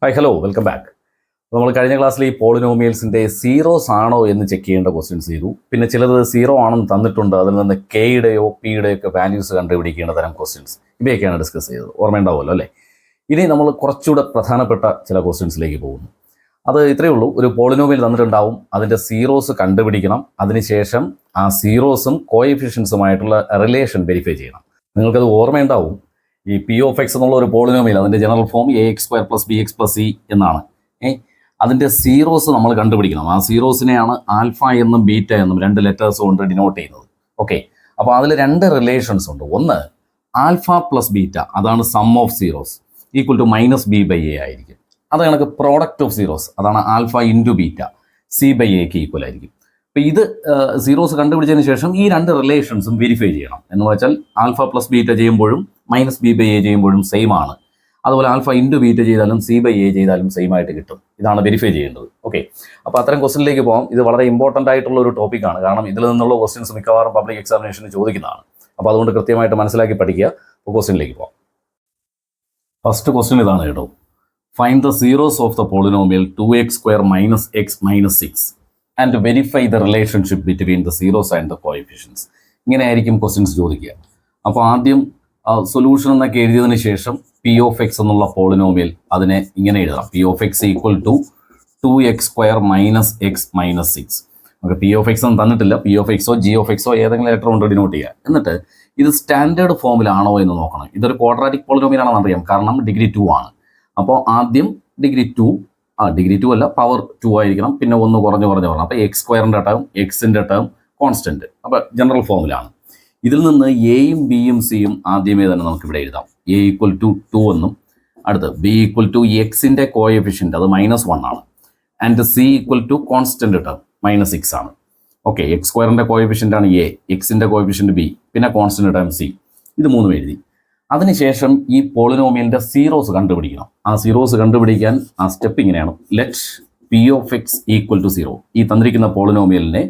Hi hello welcome back. നമ്മൾ കഴിഞ്ഞ ക്ലാസ്സിൽ ഈ പോളിനോമിയൽസിൻ്റെ സീറോസ് ആണോ എന്ന് ചെക്ക് ചെയ്യേണ്ട ക്വസ്റ്റ്യൻസ് ചെയ്തു. പിന്നെ ചിലത് സീറോ ആണെന്ന് തന്നിട്ടുണ്ട്, അതിൽ നിന്ന് കെയുടെയോ പിയുടെയോ ഒക്കെ വാല്യൂസ് കണ്ടുപിടിക്കേണ്ട തരം ക്വസ്റ്റ്യൻസ് ഇവയൊക്കെയാണ് ഡിസ്കസ് ചെയ്തത്. ഓർമ്മയുണ്ടാവുമല്ലോ അല്ലേ? ഇനി നമ്മൾ കുറച്ചുകൂടെ പ്രധാനപ്പെട്ട ചില ക്വസ്റ്റ്യൻസിലേക്ക് പോകുന്നു. അത് ഇത്രയേ ഉള്ളൂ. ഒരു പോളിനോമിയൽ തന്നിട്ടുണ്ടാവും, അതിൻ്റെ സീറോസ് കണ്ടുപിടിക്കണം, അതിനുശേഷം ആ സീറോസും കോഎഫിഷ്യൻസുമായിട്ടുള്ള റിലേഷൻ വെരിഫൈ ചെയ്യണം. നിങ്ങൾക്കത് ഓർമ്മയുണ്ടാവും. ഈ പി ഓഫ് എക്സ് എന്നുള്ള ഒരു പോളിനോമിയൽ, അതിൻ്റെ general form A X square plus B X plus C എന്നാണ്. അതിൻ്റെ സീറോസ് നമ്മൾ കണ്ടുപിടിക്കണം. ആ സീറോസിനെയാണ് ആൽഫ എന്നും ബീറ്റ എന്നും രണ്ട് ലെറ്റേഴ്സ് കൊണ്ട് ഡിനോട്ട് ചെയ്യുന്നത്. ഓക്കെ, അപ്പോൾ അതിൽ രണ്ട് റിലേഷൻസ് ഉണ്ട്. ഒന്ന് ആൽഫ പ്ലസ് ബീറ്റ, അതാണ് sum of zeros, equal to minus b by a ആയിരിക്കും. അത് കണക്ക് പ്രോഡക്റ്റ് ഓഫ് സീറോസ്, അതാണ് alpha into beta, c by എക്ക് ഈക്വൽ ആയിരിക്കും. അപ്പോൾ ഇത് സീറോസ് കണ്ടുപിടിച്ചതിന് ശേഷം ഈ രണ്ട് റിലേഷൻസും വെരിഫൈ ചെയ്യണം. എന്ന് വെച്ചാൽ ആൽഫ പ്ലസ് ബീറ്റ ചെയ്യുമ്പോഴും മൈനസ് ബി ബൈ എ ചെയ്യുമ്പോഴും സെയിം ആണ്. അതുപോലെ ആൽഫ ഇൻറ്റു ബീറ്റ ചെയ്താലും സി ബൈ എ ചെയ്താലും സെയിം ആയിട്ട് കിട്ടും. ഇതാണ് വെരിഫൈ ചെയ്യേണ്ടത്. ഓക്കെ, അപ്പോൾ അത്തരം ക്വസ്റ്റ്യനിലേക്ക് പോകാം. ഇത് വളരെ ഇമ്പോർട്ടൻ്റ് ആയിട്ടുള്ള ഒരു ടോപ്പിക്കാണ്. കാരണം ഇതിൽ നിന്നുള്ള ക്വസ്റ്റ്യൻസ് മിക്കവാറും പബ്ലിക് എക്സാമിനേഷന് ചോദിക്കുന്നതാണ്. അപ്പോൾ അതുകൊണ്ട് കൃത്യമായിട്ട് മനസ്സിലാക്കി പഠിക്കുക. അപ്പോൾ ക്വസ്റ്റ്യനിലേക്ക് പോകാം. ഫസ്റ്റ് ക്വസ്റ്റ്യൻ ഇതാണ് കേട്ടോ. Find the zeros of the polynomial 2x² minus X minus 6 and verify the relationship between the zeros and the coefficients. ഇങ്ങനെ ആയിരിക്കും ക്വസ്റ്റ്യൻസ് ചോദിക്കുക. അപ്പോൾ ആദ്യം സൊല്യൂഷൻ എന്നൊക്കെ എഴുതിയതിന് ശേഷം പി ഓഫ് എക്സ് എന്നുള്ള പോളിനോമിയൽ അതിനെ ഇങ്ങനെ എഴുതാം. P of X equal to 2x² minus X minus 6. നമുക്ക് പി ഓഫ് എക്സ് ഒന്നും തന്നിട്ടില്ല. പി ഓഫ് എക്സോ ജി ഓഫ് എക്സോ ഏതെങ്കിലും ലെറ്റർ കൊണ്ട് ഡിനോട്ട് ചെയ്യുക. എന്നിട്ട് ഇത് സ്റ്റാൻഡേർഡ് ഫോമിലാണോ എന്ന് നോക്കണം. ഇതൊരു ക്വാഡ്രാറ്റിക് പോളിനോമിയൽ ആണെന്ന് അറിയാം, കാരണം ഡിഗ്രി 2 ആണ്. അപ്പോൾ ആദ്യം ഡിഗ്രി 2 അല്ല, പവർ 2 ആയിരിക്കണം. പിന്നെ ഒന്ന് കുറഞ്ഞ് വരണം. അപ്പോൾ x² ടേം, എക്സിൻ്റെ ടേം കോൺസ്റ്റൻറ്റ്. അപ്പോൾ ജനറൽ ഫോമിലാണ്. ഇതിൽ നിന്ന് എയും ബിയും സിയും ആദ്യമേ തന്നെ നമുക്ക് ഇവിടെ എഴുതാം. എ ഈക്വൽ ടു 2 എന്നും, അടുത്ത് ബി ഈക്വൽ ടു എക്സിൻ്റെ കോഎഫിഷ്യൻ്റ്, അത് -1 ആണ്. And c equal to constant term -6 ആണ്. ഓക്കെ, x² കോഎഫിഷ്യൻ്റ് ആണ് എ, എക്സിൻ്റെ കോഎഫിഷ്യൻ്റ് ബി, പിന്നെ കോൺസ്റ്റൻറ്റ് ടേം സി. ഇത് മൂന്നും എഴുതി. അതിനുശേഷം ഈ പോളിനോമിയലിൻ്റെ സീറോസ് കണ്ടുപിടിക്കണം. ആ സീറോസ് കണ്ടുപിടിക്കാൻ ആ സ്റ്റെപ്പ് ഇങ്ങനെയാണ്. Let p of X equal to 0. ഈ തന്നിരിക്കുന്ന പോളിനോമിയലിനെ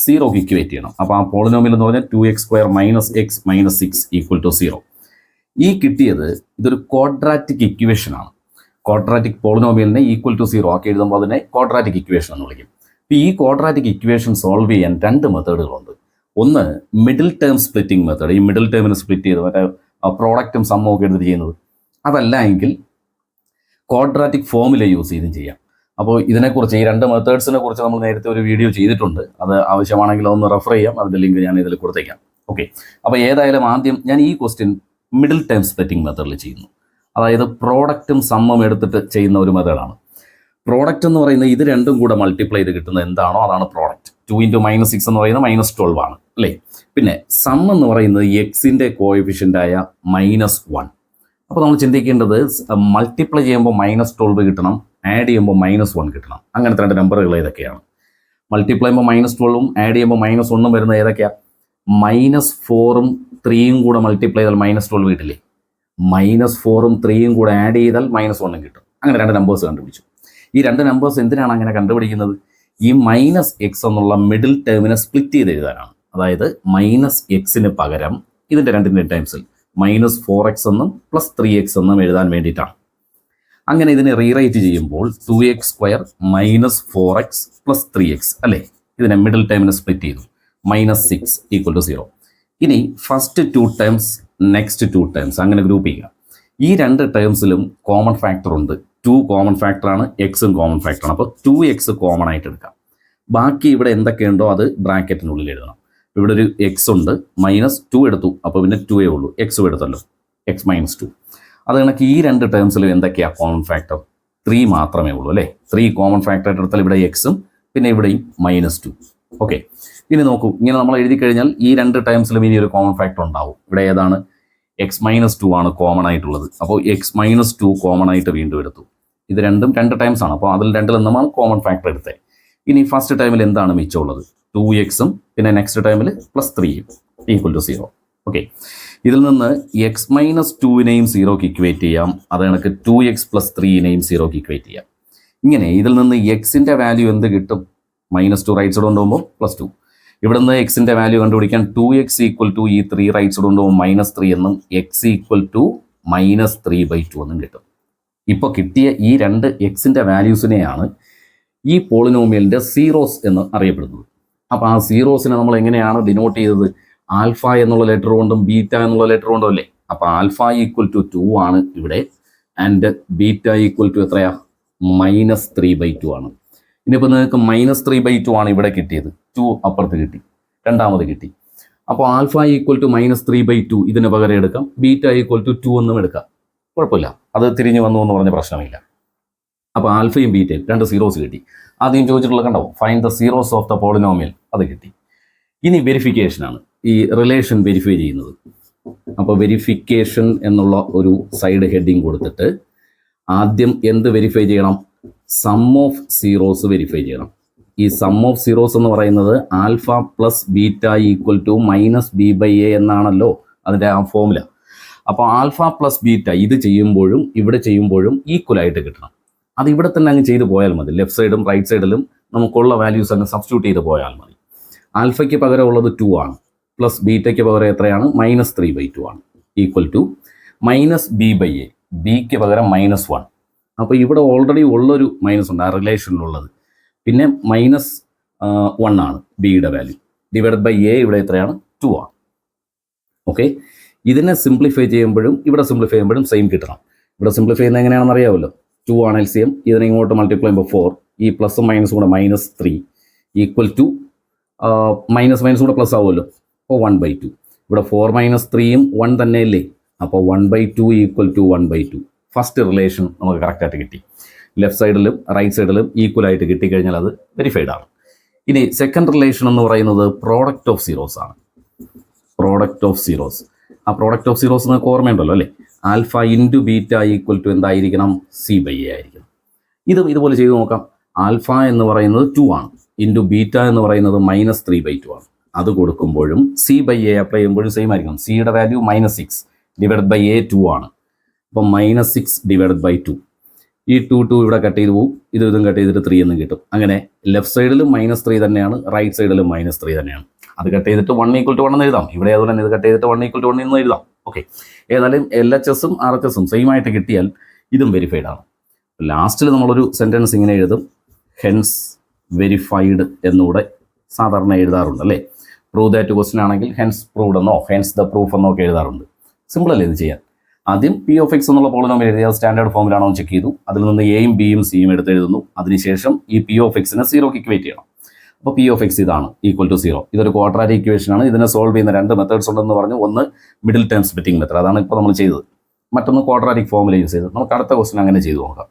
സീറോക്ക് ഇക്വേറ്റ് ചെയ്യണം. അപ്പോൾ ആ പോളിനോമിയൽ എന്ന് പറഞ്ഞാൽ 2x² minus X minus 6 equal to 0. ഈ കിട്ടിയത് ഇതൊരു ക്വാഡ്രാറ്റിക് ഇക്വേഷൻ ആണ്. ക്വാഡ്രാറ്റിക് പോളിനോമിയലിനെ ഈക്വൽ ടു 0 ആക്കി എഴുതുമ്പോൾ അതിനെ ക്വാഡ്രാറ്റിക് ഇക്വേഷൻ എന്ന് വിളിക്കും. അപ്പോൾ ഈ ക്വാഡ്രാറ്റിക് ഇക്വേഷൻ സോൾവ് ചെയ്യാൻ രണ്ട് മെത്തേഡുകളുണ്ട്. ഒന്ന് മിഡിൽ ടേം സ്പ്ലിറ്റിംഗ് മെത്തേഡ്. ഈ മിഡിൽ ടേമിന് സ്പ്ലിറ്റ് ചെയ്ത് മറ്റേ പ്രോഡക്റ്റും സമ്മും ഒക്കെ എടുത്ത് ചെയ്യുന്നത്. അതല്ല എങ്കിൽ ക്വാഡ്രാറ്റിക് ഫോമുല യൂസ് ചെയ്തും ചെയ്യാം. അപ്പോൾ ഇതിനെക്കുറിച്ച്, ഈ രണ്ട് മെത്തേഡ്സിനെ കുറിച്ച് നമ്മൾ നേരത്തെ ഒരു വീഡിയോ ചെയ്തിട്ടുണ്ട്. അത് ആവശ്യമാണെങ്കിൽ ഒന്ന് റെഫർ ചെയ്യാം. അതിൻ്റെ ലിങ്ക് ഞാൻ ഇതിൽ കൊടുത്തേക്കാം. ഓക്കെ, അപ്പോൾ ഏതായാലും ആദ്യം ഞാൻ ഈ ക്വസ്റ്റ്യൻ മിഡിൽ ടേം സ്പ്ലിറ്റിംഗ് മെത്തേഡിൽ ചെയ്യുന്നു. അതായത് പ്രോഡക്റ്റും സമ്മും എടുത്തിട്ട് ചെയ്യുന്ന ഒരു മെത്തേഡാണ്. പ്രോഡക്റ്റ് എന്ന് പറയുന്നത് ഇത് രണ്ടും കൂടെ മൾട്ടിപ്ലൈ ചെയ്ത് കിട്ടുന്നത് എന്താണോ അതാണ് പ്രോഡക്റ്റ്. 2 × -6 എന്ന് പറയുന്നത് -12 ആണ് അല്ലേ? പിന്നെ സം എന്ന് പറയുന്നത് എക്സിൻ്റെ കോഎഫിഷ്യൻ്റായ -1. അപ്പോൾ നമ്മൾ ചിന്തിക്കേണ്ടത് മൾട്ടിപ്ലൈ ചെയ്യുമ്പോൾ -12 കിട്ടണം, ആഡ് ചെയ്യുമ്പോൾ -1 കിട്ടണം. അങ്ങനത്തെ രണ്ട് നമ്പറുകൾ ഏതൊക്കെയാണ്? മൾട്ടിപ്ലൈ ചെയ്യുമ്പോൾ -12ഉം ആഡ് ചെയ്യുമ്പോൾ -1ഉം വരുന്നത് ഏതൊക്കെയാണ്? -4ഉം 3ഉം കൂടെ മൾട്ടിപ്ലൈ ചെയ്താൽ -12 കിട്ടില്ലേ? -4ഉം 3ഉം കൂടെ ആഡ് ചെയ്താൽ -1 കിട്ടും. അങ്ങനെ രണ്ട് നമ്പേഴ്സ് കണ്ടുപിടിച്ചു. ഈ രണ്ട് നമ്പേഴ്സ് എന്തിനാണ് അങ്ങനെ കണ്ടുപിടിക്കുന്നത്? ഈ -x എന്നുള്ള മിഡിൽ ടേമിനെ സ്പ്ലിറ്റ് ചെയ്ത് എഴുതാനാണ്. അതായത് -xന് പകരം ഇതിൻ്റെ രണ്ടിൻ്റെ ടൈംസിൽ -4x എന്നും +3x എന്നും എഴുതാൻ വേണ്ടിയിട്ടാണ്. അങ്ങനെ ഇതിനെ റീറൈറ്റ് ചെയ്യുമ്പോൾ 2x² -4x +3x അല്ലേ? ഇതിനെ മിഡിൽ ടേമിനെ സ്പ്ലിറ്റ് ചെയ്തു. -6 ഈക്വൽ ടു 0. ഇനി ഫസ്റ്റ് 2 ടേംസ്, നെക്സ്റ്റ് 2 ടേംസ് അങ്ങനെ ഗ്രൂപ്പ് ചെയ്യുക. ഈ രണ്ട് ടേംസിലും കോമൺ ഫാക്ടർ ഉണ്ട്. 2 കോമൺ ഫാക്ടറാണ്, എക്സും കോമൺ ഫാക്ടറാണ്. അപ്പോൾ 2x കോമൺ ആയിട്ട് എടുക്കാം. ബാക്കി ഇവിടെ എന്തൊക്കെയുണ്ടോ അത് ബ്രാക്കറ്റിനുള്ളിൽ എഴുതണം. ഇവിടെ ഒരു എക്സ് ഉണ്ട്, -2 എടുത്തു, അപ്പോൾ പിന്നെ 2 ഉള്ളൂ. എക്സും എടുത്തല്ലോ, x -2. അത് കണക്ക് ഈ രണ്ട് ടേംസിലും എന്തൊക്കെയാണ് കോമൺ ഫാക്ടർ? 3 മാത്രമേ ഉള്ളൂ അല്ലേ? 3 കോമൺ ഫാക്ടർ എടുത്താൽ ഇവിടെ എക്സും പിന്നെ ഇവിടെയും -2. ഓക്കെ, ഇനി നോക്കൂ, ഇങ്ങനെ നമ്മൾ എഴുതി കഴിഞ്ഞാൽ ഈ രണ്ട് ടേംസിലും ഇനി ഒരു കോമൺ ഫാക്ടർ ഉണ്ടാവും. ഇവിടെ ഏതാണ്? x -2 ആണ് കോമൺ ആയിട്ടുള്ളത്. അപ്പോൾ x -2 കോമൺ ആയിട്ട് വീണ്ടും എടുത്തു. ഇത് രണ്ടും രണ്ട് ടൈംസ് ആണ്. അപ്പോൾ അതിൽ രണ്ടിൽ നിന്നുമാണ് കോമൺ ഫാക്ടർ എടുത്തത്. ഇനി ഫസ്റ്റ് ടൈമിൽ എന്താണ് മിച്ചമുള്ളത്? 2xഉം പിന്നെ നെക്സ്റ്റ് ടൈമിൽ +3ഉം ഈക്വൽ ടു 0. ഓക്കെ, ഇതിൽ നിന്ന് x -2നെയും 0ക്ക് ഇക്വേറ്റ് ചെയ്യാം. അത് കണക്ക് 2x + 3നെയും 0ക്ക് ഇക്വേറ്റ് ചെയ്യാം. ഇങ്ങനെ ഇതിൽ നിന്ന് എക്സിൻ്റെ വാല്യൂ എന്ത് കിട്ടും? -2 റൈറ്റ് സൈഡ് കൊണ്ടുപോകുമ്പോൾ +2. ഇവിടെ നിന്ന് എക്സിൻ്റെ വാല്യൂ കണ്ടുപിടിക്കാൻ 2x ഈക്വൽ ടു ഈ 3 റൈറ്റ് സൈഡ് കൊണ്ടുപോകുമ്പോൾ -3 എന്നും x ഈക്വൽ ടു -3/2 എന്നും കിട്ടും. ഇപ്പോൾ കിട്ടിയ ഈ രണ്ട് എക്സിൻ്റെ വാല്യൂസിനെയാണ് ഈ പോളിനോമിയലിൻ്റെ സീറോസ് എന്ന് അറിയപ്പെടുന്നത്. അപ്പോൾ ആ സീറോസിനെ നമ്മൾ എങ്ങനെയാണ് ഡിനോട്ട് ചെയ്തത്? ആൽഫ എന്നുള്ള ലെറ്റർ കൊണ്ടും ബീറ്റ എന്നുള്ള ലെറ്റർ കൊണ്ടും അല്ലേ? അപ്പോൾ ആൽഫ ഈക്വൽ ടു 2 ആണ് ഇവിടെ, ആൻഡ് ബീറ്റ ഈക്വൽ ടു എത്രയാ? -3/2 ആണ്. ഇനിയിപ്പോൾ നിങ്ങൾക്ക് -3/2 ആണ് ഇവിടെ കിട്ടിയത്, 2 അപ്പുറത്ത് കിട്ടി, രണ്ടാമത് കിട്ടി. അപ്പോൾ ആൽഫ ഈക്വൽ ടു -3/2 ഇതിന് പകരം എടുക്കാം, ബീറ്റ ഈക്വൽ ടു 2 എന്നും എടുക്കാം, കുഴപ്പമില്ല, അത് തിരിഞ്ഞു വന്നു എന്ന് പറഞ്ഞ പ്രശ്നമില്ല. അപ്പോൾ ആൽഫയും ബീറ്റയും രണ്ട് സീറോസ് കിട്ടി. ആദ്യം ചോദിച്ചിട്ടുള്ള കണ്ടോ, find the zeros of the polynomial, അത് കിട്ടി. ഇനി വെരിഫിക്കേഷനാണ്, ഈ റിലേഷൻ വെരിഫൈ ചെയ്യുന്നത്. അപ്പോൾ വെരിഫിക്കേഷൻ എന്നുള്ള ഒരു സൈഡ് ഹെഡിങ് കൊടുത്തിട്ട് ആദ്യം എന്ത് വെരിഫൈ ചെയ്യണം? സം ഓഫ് സീറോസ് വെരിഫൈ ചെയ്യണം. ഈ സം ഓഫ് സീറോസ് എന്ന് പറയുന്നത് alpha plus beta equal to -b/a എന്നാണല്ലോ അതിൻ്റെ ആ ഫോമുല. അപ്പോൾ ആൽഫ പ്ലസ് ബീറ്റ ഇത് ചെയ്യുമ്പോഴും ഇവിടെ ചെയ്യുമ്പോഴും ഈക്വലായിട്ട് കിട്ടണം. അത് ഇവിടെ തന്നെ അങ്ങ് ചെയ്ത് പോയാൽ മതി. ലെഫ്റ്റ് സൈഡും റൈറ്റ് സൈഡിലും നമുക്കുള്ള വാല്യൂസ് അങ്ങ് സബ്സ്റ്റിറ്റ്യൂട്ട് ചെയ്ത് പോയാൽ മതി. ആൽഫയ്ക്ക് പകരം ഉള്ളത് 2 ആണ്, പ്ലസ് ബീറ്റയ്ക്ക് പകരം എത്രയാണ്? -3/2 ആണ്, ഈക്വൽ ടു -b/a, ബിക്ക് പകരം -1. അപ്പോൾ ഇവിടെ ഓൾറെഡി ഉള്ളൊരു മൈനസ് ഉണ്ട് ആ റിലേഷനിലുള്ളത്, പിന്നെ -1 ആണ് ബിയുടെ വാല്യൂ, ഡിവൈഡഡ് ബൈ എ ഇവിടെ എത്രയാണ്? 2 ആണ്. ഓക്കെ, ഇതിനെ സിംപ്ലിഫൈ ചെയ്യുമ്പോഴും ഇവിടെ സിംപ്ലിഫൈ ചെയ്യുമ്പോഴും സെയിം കിട്ടണം. ഇവിടെ സിംപ്ലിഫൈ ചെയ്യുന്നത് എങ്ങനെയാണെന്ന് അറിയാമല്ലോ. 2 ആണ് LCM, ഇതിനെ ഇങ്ങോട്ട് മൾട്ടിപ്ലൈ ചെയ്യുമ്പോൾ 4, ഈ പ്ലസും മൈനസും കൂടെ -3 ഈക്വൽ ടു മൈനസ് കൂടെ പ്ലസ് ആവുമല്ലോ, അപ്പോൾ 1/2. ഇവിടെ 4 - 3യും 1 തന്നെയല്ലേ, അപ്പോൾ 1/2 ഈക്വൽ ടു 1/2. ഫസ്റ്റ് റിലേഷൻ നമുക്ക് കറക്റ്റായിട്ട് കിട്ടി. ലെഫ്റ്റ് സൈഡിലും റൈറ്റ് സൈഡിലും ഈക്വലായിട്ട് കിട്ടിക്കഴിഞ്ഞാൽ അത് വെരിഫൈഡ് ആണ്. ഇനി സെക്കൻഡ് റിലേഷൻ എന്ന് പറയുന്നത് പ്രോഡക്റ്റ് ഓഫ് സീറോസ് ആണ്. പ്രോഡക്റ്റ് ഓഫ് സീറോസ്, ആ പ്രോഡക്റ്റ് ഓഫ് സീറോസ് നിങ്ങൾക്ക് ഓർമ്മയുണ്ടല്ലോ അല്ലേ? Alpha into beta equal to എന്തായിരിക്കണം? c/a ആയിരിക്കണം. ഇതുപോലെ ചെയ്ത് നോക്കാം. ആൽഫ എന്ന് പറയുന്നത് 2 ആണ്, ഇൻറ്റു ബീറ്റ എന്ന് പറയുന്നത് -3/2 ആണ്. അത് കൊടുക്കുമ്പോഴും c/a അപ്ലൈ ചെയ്യുമ്പോഴും സെയിം ആയിരിക്കും. സിയുടെ വാല്യൂ -6 ഡിവൈഡ് ബൈ a 2 ആണ്, അപ്പം -6 ഡിവൈഡ് ബൈ 2. ഈ 2 ഇവിടെ കട്ട് ചെയ്ത് പോകും, ഇതും കട്ട് ചെയ്തിട്ട് 3 എന്നും കിട്ടും. അങ്ങനെ ലെഫ്റ്റ് സൈഡിലും -3 തന്നെയാണ്, റൈറ്റ് സൈഡിലും -3 തന്നെയാണ്. അത് കട്ട് ചെയ്തിട്ട് 1 = 1 എന്ന് എഴുതാം. ഇവിടെ അതുപോലെ തന്നെ ഇത് കട്ട് ചെയ്തിട്ട് 1 = 1 എന്ന് എഴുതാം. ഓക്കെ, ഏതായാലും LHSഉം RHSഉം സെയിം ആയിട്ട് കിട്ടിയാൽ ഇതും വെരിഫൈഡ് ആണ്. ലാസ്റ്റിൽ നമ്മളൊരു സെൻറ്റൻസ് ഇങ്ങനെ എഴുതും, ഹെൻസ് വെരിഫൈഡ് എന്നുകൂടെ സാധാരണ എഴുതാറുണ്ട് അല്ലേ? പ്രൂവ് ദാറ്റ് ക്വസ്റ്റ്യൻ ആണെങ്കിൽ ഹെൻസ് പ്രൂവ്ഡ് എന്നോ ഹെൻസ് ദ പ്രൂഫ് എന്നോ ഒക്കെ എഴുതാറുണ്ട്. സിമ്പിൾ അല്ലേ ഇത് ചെയ്യാൻ? ആദ്യം P(x) എന്നുള്ള പോളിനോമിയൽ എഴുതി, അത് സ്റ്റാൻഡേർഡ് ഫോമിലാണോ എന്ന് ചെക്ക് ചെയ്തു. അതിൽ നിന്ന് എയും ബിയും സിയും എടുത്ത് എഴുതുന്നു. അതിനുശേഷം ഈ P(x)നെ 0ക്ക് ഇക്വേറ്റ് ചെയ്യണം. അപ്പോൾ P(x) ഇതാണ് ഈക്വൽ ടു 0. ഇതൊരു ക്വാഡ്രാറ്റിക് ഇക്വേഷൻ ആണ്. ഇതിനെ സോൾവ് ചെയ്യുന്ന രണ്ട് മെത്തേഡ്സ് ഉണ്ടെന്ന് പറഞ്ഞു. ഒന്ന് മിഡിൽ ടേം സ്പ്ലിറ്റിംഗ് മെത്തേഡ്, അതാണ് ഇപ്പോൾ നമ്മൾ ചെയ്തത്. മറ്റൊന്ന് ക്വാഡ്രാറ്റിക് ഫോമിൽ യൂസ് ചെയ്തത്. നമുക്ക് അടുത്ത ക്വസ്റ്റൻ അങ്ങനെ ചെയ്തു നോക്കാം.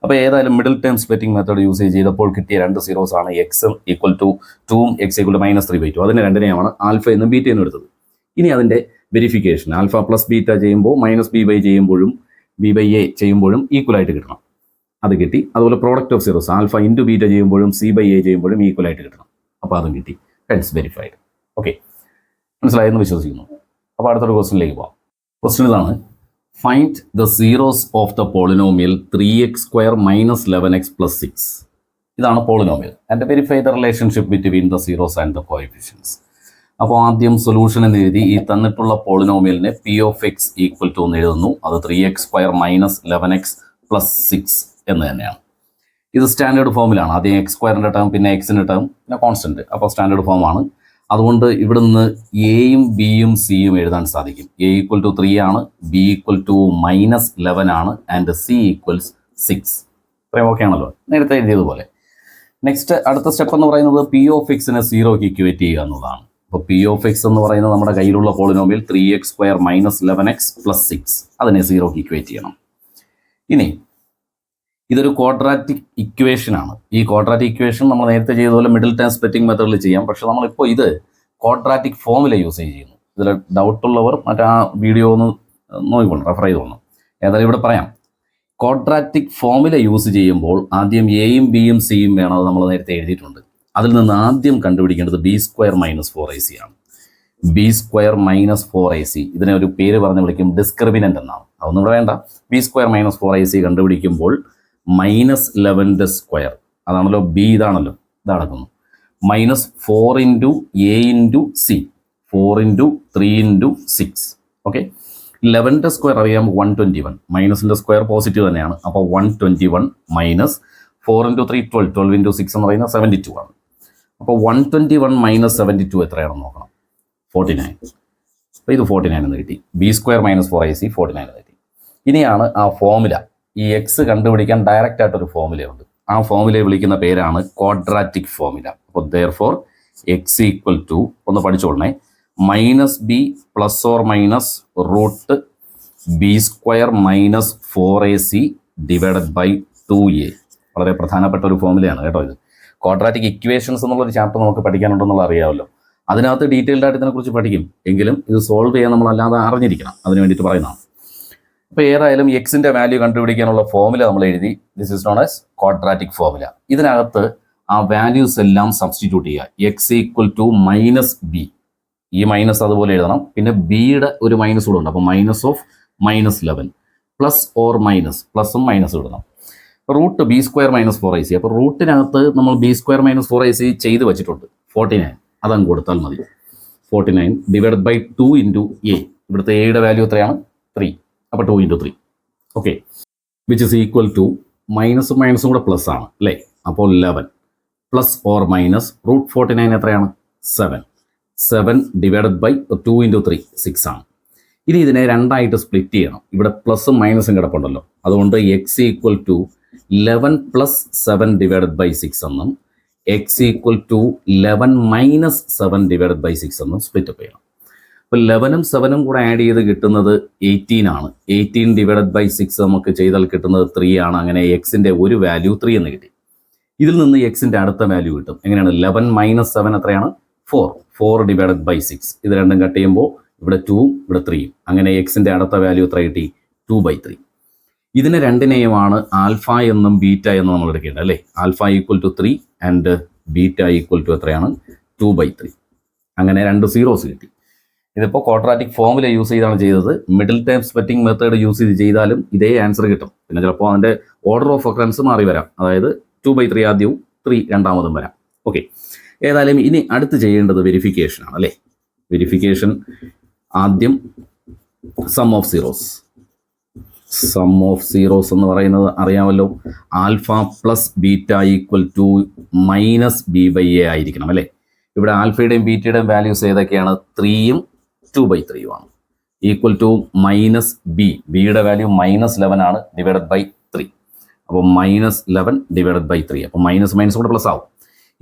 അപ്പോൾ ഏതായാലും middle term splitting method use ചെയ്തപ്പോൾ കിട്ടിയ രണ്ട് സീറോസ് ആണ് x ഈക്വൽ ടു 2ഉം x ഈക്വൽ ടു -3/2. അതിന് രണ്ടിനെയാണ് ആൽഫ എന്നും ബീറ്റ എന്നും എടുത്തത്. ഇനി അതിൻ്റെ വെരിഫിക്കേഷൻ ആൽഫ പ്ലസ് ബീറ്റ ചെയ്യുമ്പോൾ -b/a ചെയ്യുമ്പോഴും b/a ചെയ്യുമ്പോഴും ഈക്വലായിട്ട് കിട്ടണം. അത് കിട്ടി. അതുപോലെ product of zeros alpha into beta ചെയ്യുമ്പോഴും c/a ചെയ്യുമ്പോഴും ഈക്വലായിട്ട് കിട്ടണം. അപ്പോൾ അതും കിട്ടി. Hence verified. ഓക്കെ, മനസ്സിലായെന്ന് വിശ്വസിക്കുന്നു. അപ്പോൾ അടുത്തൊരു ക്വസ്റ്റനിലേക്ക് പോകാം. ക്വസ്റ്റൻ ഇതാണ്, find the zeros of the polynomial 3x² - 11x + 6. ഇതാണ് polynomial and verify the relationship between the zeros and the coefficients. അപ്പോൾ ആദ്യം സൊല്യൂഷൻ എന്ന് എഴുതി ഈ തന്നിട്ടുള്ള പോളിനോമിയലിനെ P(x) ഈക്വൽ ടു എന്ന് എഴുതുന്നു. അത് 3x² - 11x + 6 എന്ന് തന്നെയാണ്. ഇത് സ്റ്റാൻഡേർഡ് ഫോമിലാണ്. ആദ്യം x² ടേം, പിന്നെ എക്സിൻ്റെ ടേം, പിന്നെ കോൺസ്റ്റൻറ്റ്. അപ്പോൾ സ്റ്റാൻഡേർഡ് ഫോമാണ്. അതുകൊണ്ട് ഇവിടുന്ന് എയും ബിയും സിയും എഴുതാൻ സാധിക്കും. a ഈക്വൽ ടു 3 ആണ്, b ഈക്വൽ ടു -11 ആണ്, ആൻഡ് c ഈക്വൽസ് 6. ഇത്രയും ഓക്കെ ആണല്ലോ, നേരത്തെ എഴുതിയതുപോലെ. നെക്സ്റ്റ് അടുത്ത സ്റ്റെപ്പ് എന്ന് പറയുന്നത് P(x)നെ 0ക്ക് ഇക്വേറ്റ് ചെയ്യുക എന്നുള്ളതാണ്. അപ്പോൾ P(x) എന്ന് പറയുന്നത് നമ്മുടെ കയ്യിലുള്ള പോളിനോമിയൽ 3x² - 11x + 6, അതിനെ 0ക്ക് ഇക്വേറ്റ് ചെയ്യണം. ഇനി ഇതൊരു ക്വാഡ്രാറ്റിക് ഇക്വേഷൻ ആണ്. ഈ ക്വാഡ്രാറ്റിക് ഇക്വേഷൻ നമ്മൾ നേരത്തെ ചെയ്തതുപോലെ മിഡിൽ ടേം സ്പ്ലിറ്റിംഗ് മെത്തേഡിൽ ചെയ്യാം. പക്ഷേ നമ്മളിപ്പോൾ ഇത് ക്വാഡ്രാറ്റിക് ഫോമിൽ യൂസ് ചെയ്യുന്നു. ഇതിൽ ഡൗട്ടുള്ളവർ മറ്റേ ആ വീഡിയോ ഒന്ന് നോക്കിക്കൊള്ളു, റെഫർ ചെയ്തോളൂ. ഏതായാലും ഇവിടെ പറയാം, ക്വാഡ്രാറ്റിക് ഫോമിൽ യൂസ് ചെയ്യുമ്പോൾ ആദ്യം എയും ബിയും സിയും വേണം. അത് നമ്മൾ നേരത്തെ എഴുതിയിട്ടുണ്ട്. അതിൽ നിന്ന് ആദ്യം കണ്ടുപിടിക്കേണ്ടത് b² - 4ac ആണ്. b² - 4ac, ഇതിനെ ഒരു പേര് പറഞ്ഞ് വിളിക്കും, ഡിസ്ക്രിമിനൻ്റ് എന്നാണ്. അതൊന്നും ഇവിടെ വേണ്ട. b² - 4ac കണ്ടുപിടിക്കുമ്പോൾ -11ന്റെ സ്ക്വയർ, അതാണല്ലോ b, ഇതാണല്ലോ, ഇതടക്കുന്നു. -4 × a × c, 4 × 3 × 6. ഓക്കെ, 11ന്റെ സ്ക്വയർ അറിയാം 121, മൈനസിൻ്റെ സ്ക്വയർ പോസിറ്റീവ് തന്നെയാണ്. അപ്പോൾ 121 മൈനസ് 4 × 3 12, 12 × 6 എന്ന് പറയുന്നത് 72 ആണ്. അപ്പോൾ 121 മൈനസ് 72 എത്രയാണെന്ന് നോക്കണം. 49. അപ്പോൾ ഇത് 49 എന്ന് കിട്ടി. B² - 4AC 49 എന്ന് കിട്ടി. ഇനിയാണ് ആ ഫോമുല. ഈ എക്സ് കണ്ടുപിടിക്കാൻ ഡയറക്റ്റ് ആയിട്ടൊരു ഫോമുലയുണ്ട്. ആ ഫോമുലയെ വിളിക്കുന്ന പേരാണ് ക്വാഡ്രാറ്റിക് ഫോമുല. അപ്പോൾ therefore x ഈക്വൽ ടു ഒന്ന് പഠിച്ചോളണേ, -b ± √b² - 4AC divided by 2a. വളരെ പ്രധാനപ്പെട്ട ഒരു ഫോമുലയാണ് കേട്ടോ ഇത്. ക്വാഡ്രാറ്റിക് ഇക്വേഷൻസ് എന്നുള്ളൊരു ചാപ്റ്റർ നമുക്ക് പഠിക്കാനുണ്ടെന്നുള്ള അറിയാമല്ലോ. അതിനകത്ത് ഡീറ്റെയിൽഡ് ആയിട്ട് ഇതിനെക്കുറിച്ച് പഠിക്കും. എങ്കിലും ഇത് സോൾവ് ചെയ്യാൻ നമ്മളല്ലാതെ അറിഞ്ഞിരിക്കണം. അതിന് വേണ്ടിയിട്ട് പറയുന്നതാണ്. അപ്പോൾ ഏതായാലും എക്സിൻ്റെ വാല്യൂ കണ്ടുപിടിക്കാനുള്ള ഫോമുല നമ്മൾ എഴുതി. This is known as quadratic formula. ഇതിനകത്ത് ആ വാല്യൂസ് എല്ലാം സബ്സ്റ്റിറ്റ്യൂട്ട് ചെയ്യുക. X equal to -b. ഈ മൈനസ് അതുപോലെ എഴുതണം. പിന്നെ ബിയുടെ ഒരു മൈനസ് കൂടെ ഉണ്ട്. അപ്പോൾ -11 പ്ലസ് ഓർ മൈനസ്, പ്ലസും മൈനസും ഇടണം. √b² - 4AC. അപ്പോൾ റൂട്ടിനകത്ത് നമ്മൾ b² - 4AC ചെയ്ത് വെച്ചിട്ടുണ്ട്. 49 അതങ്ങ് കൊടുത്താൽ മതി. 49 ഡിവൈഡഡ് ബൈ 2 × a. ഇവിടുത്തെ എയുടെ വാല്യൂ എത്രയാണ്? 3. അപ്പോൾ 2 × 3. ഓക്കെ, വിച്ച് ഇസ് ഈക്വൽ ടു മൈനസും മൈനസും കൂടെ പ്ലസ് ആണ് അല്ലേ. അപ്പോൾ 11 പ്ലസ് ഓർ മൈനസ് √49 എത്രയാണ്? 7 ഡിവൈഡഡ് ബൈ 2 × 3 6 ആണ്. ഇനി ഇതിനെ രണ്ടായിട്ട് സ്പ്ലിറ്റ് ചെയ്യണം. ഇവിടെ പ്ലസും മൈനസും കിടപ്പുണ്ടല്ലോ. അതുകൊണ്ട് x equal to 11 plus 7 divided by 6 എന്നും x equal to 11 minus 7 divided by 6 എന്നും സ്പ്ലിറ്റ് അപ്പ് ചെയ്യണം. അപ്പോൾ 11ഉം 7ഉം കൂടെ ആഡ് ചെയ്ത് കിട്ടുന്നത് 18 ആണ്. 18 ഡിവൈഡഡ് ബൈ 6 നമുക്ക് ചെയ്താൽ കിട്ടുന്നത് 3 ആണ്. അങ്ങനെ എക്സിൻ്റെ ഒരു വാല്യൂ 3 എന്ന് കിട്ടി. ഇതിൽ നിന്ന് എക്സിൻ്റെ അടുത്ത വാല്യൂ കിട്ടും. എങ്ങനെയാണ്? 11 മൈനസ് 7 എത്രയാണ്? 4 ഡിവൈഡഡ് ബൈ 6. ഇത് രണ്ടും കട്ട് ചെയ്യുമ്പോൾ ഇവിടെ 2ഉം ഇവിടെ 3ഉം. അങ്ങനെ എക്സിൻ്റെ അടുത്ത വാല്യൂ എത്ര കിട്ടി? 2/3. ഇതിനെ രണ്ടിനെയുമാണ് ആൽഫ എന്നും ബീറ്റ എന്നും നമ്മൾ എടുക്കേണ്ടത് അല്ലേ. Alpha equal to 3 and beta equal to എത്രയാണ്? 2/3. അങ്ങനെ 2 സീറോസ് കിട്ടി. ഇതിപ്പോൾ ക്വാഡ്രാറ്റിക് ഫോമുല യൂസ് ചെയ്താണ് ചെയ്തത്. Middle term splitting method use ചെയ്ത് ചെയ്താലും ഇതേ ആൻസർ കിട്ടും. പിന്നെ ചിലപ്പോൾ അതിൻ്റെ ഓർഡർ ഓഫ് ഒക്കറൻസ് മാറി വരാം. അതായത് 2/3 ആദ്യവും 3 രണ്ടാമതും വരാം. ഓക്കെ, ഏതായാലും ഇനി അടുത്ത് ചെയ്യേണ്ടത് വെരിഫിക്കേഷൻ ആണ് അല്ലേ. വെരിഫിക്കേഷൻ ആദ്യം സം ഓഫ് സീറോസ് എന്ന് പറയുന്നത് അറിയാമല്ലോ. Alpha plus beta equal to -b/a ആയിരിക്കണം അല്ലേ. ഇവിടെ ആൽഫയുടെയും ബീറ്റയുടെയും വാല്യൂസ് ഏതൊക്കെയാണ്? 3ഉം 2/3 ആണ്. Equal to -b. ബിയുടെ വാല്യൂ -11 ആണ് ഡിവൈഡഡ് ബൈ 3. അപ്പോൾ -11 ഡിവൈഡഡ് ബൈ 3. അപ്പോൾ മൈനസ് മൈനസ് കൂടെ പ്ലസ് ആവും.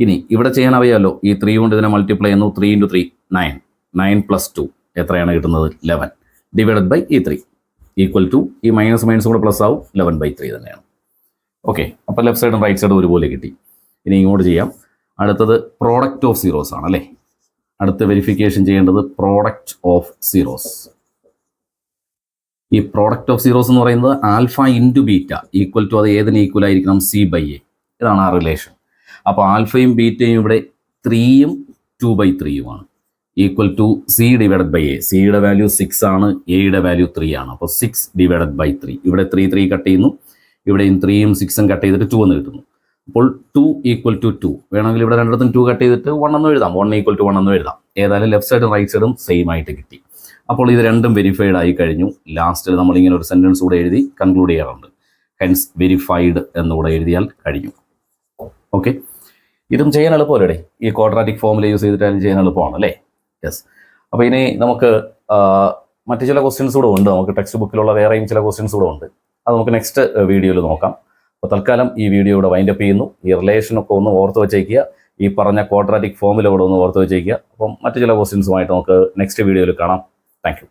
ഇനി ഇവിടെ ചെയ്യാൻ അറിയാമല്ലോ. ഈ 3 കൊണ്ട് ഇതിനെ മൾട്ടിപ്ലൈ ചെയ്യുന്നു. 3 × 3 9. 9 പ്ലസ് 2 എത്രയാണ് കിട്ടുന്നത്? 11 ഡിവൈഡഡ് ബൈ ഈ 3 ഈക്വൽ ടു ഈ മൈനസ് മൈനസ് കൂടെ പ്ലസ് ആവും. 11/3 തന്നെയാണ്. ഓക്കെ, അപ്പോൾ ലെഫ്റ്റ് സൈഡും റൈറ്റ് സൈഡും ഒരുപോലെ കിട്ടി. ഇനി ഇങ്ങോട്ട് ചെയ്യാം. അടുത്തത് പ്രോഡക്റ്റ് ഓഫ് സീറോസ് ആണ് അല്ലേ. അടുത്ത വെരിഫിക്കേഷൻ ചെയ്യേണ്ടത് പ്രോഡക്റ്റ് ഓഫ് സീറോസ്. ഈ പ്രോഡക്റ്റ് ഓഫ് സീറോസ് എന്ന് പറയുന്നത് alpha into beta equal to അത് ഏതിന് ഈക്വൽ ആയിരിക്കണം? c/a. ഇതാണ് ആ റിലേഷൻ. അപ്പോൾ ആൽഫയും ബീറ്റയും ഇവിടെ 3ഉം 2/3 ആണ്. Equal to c divided by a. സിയുടെ വാല്യൂ 6 ആണ്, എയുടെ വാല്യൂ 3 ആണ്. അപ്പോൾ 6 ഡിവൈഡഡ് ബൈ 3. ഇവിടെ 3 കട്ട് ചെയ്യുന്നു. ഇവിടെയും 3ഉം 6ഉം കട്ട് ചെയ്തിട്ട് 2 എന്ന് കിട്ടുന്നു. അപ്പോൾ 2 ഈക്വൽ ടു 2 വേണമെങ്കിൽ ഇവിടെ രണ്ടിടത്തും 2 കട്ട് ചെയ്തിട്ട് 1 എന്ന് എഴുതാം. 1 ഈക്വൽ ടു 1 എന്ന് എഴുതാം. ഏതായാലും ലെഫ്റ്റ് സൈഡും റൈറ്റ് സൈഡും സെയിം ആയിട്ട് കിട്ടി. അപ്പോൾ ഇത് രണ്ടും വെരിഫൈഡ് ആയി കഴിഞ്ഞു. ലാസ്റ്റിൽ നമ്മളിങ്ങനെ ഒരു സെൻറ്റൻസ് കൂടെ എഴുതി കൺക്ലൂഡ് ചെയ്യാറുണ്ട്. ഹെൻസ് വെരിഫൈഡ് എന്നുകൂടെ എഴുതിയാൽ കഴിഞ്ഞു. ഓക്കെ, ഇതും ചെയ്യാൻ എളുപ്പമല്ലേ. ഈ ക്വാഡ്രാറ്റിക് ഫോമുല യൂസ് ചെയ്തിട്ടാലും ചെയ്യാൻ എളുപ്പമാണ് അല്ലേ. യെസ്. അപ്പോൾ ഇനി നമുക്ക് മറ്റു ചില ക്വസ്റ്റ്യൻസ് കൂടെ ഉണ്ട്. നമുക്ക് ടെക്സ്റ്റ് ബുക്കിലുള്ള വേറെയും ചില ക്വസ്റ്റ്യൻസ് കൂടെ ഉണ്ട്. അത് നമുക്ക് നെക്സ്റ്റ് വീഡിയോയിൽ നോക്കാം. അപ്പോൾ തൽക്കാലം ഈ വീഡിയോ ഇവിടെ വൈൻഡപ്പ് ചെയ്യുന്നു. ഈ റിലേഷനൊക്കെ ഒന്ന് ഓർത്ത് വെച്ചേക്കുക. ഈ പറഞ്ഞ ക്വാഡ്രാറ്റിക് ഫോമുല കൂടെ ഒന്ന് ഓർത്ത് വെച്ചേക്കുക. അപ്പം മറ്റു ചില ക്വസ്റ്റ്യൻസുമായിട്ട് നമുക്ക് നെക്സ്റ്റ് വീഡിയോയിൽ കാണാം. Thank you.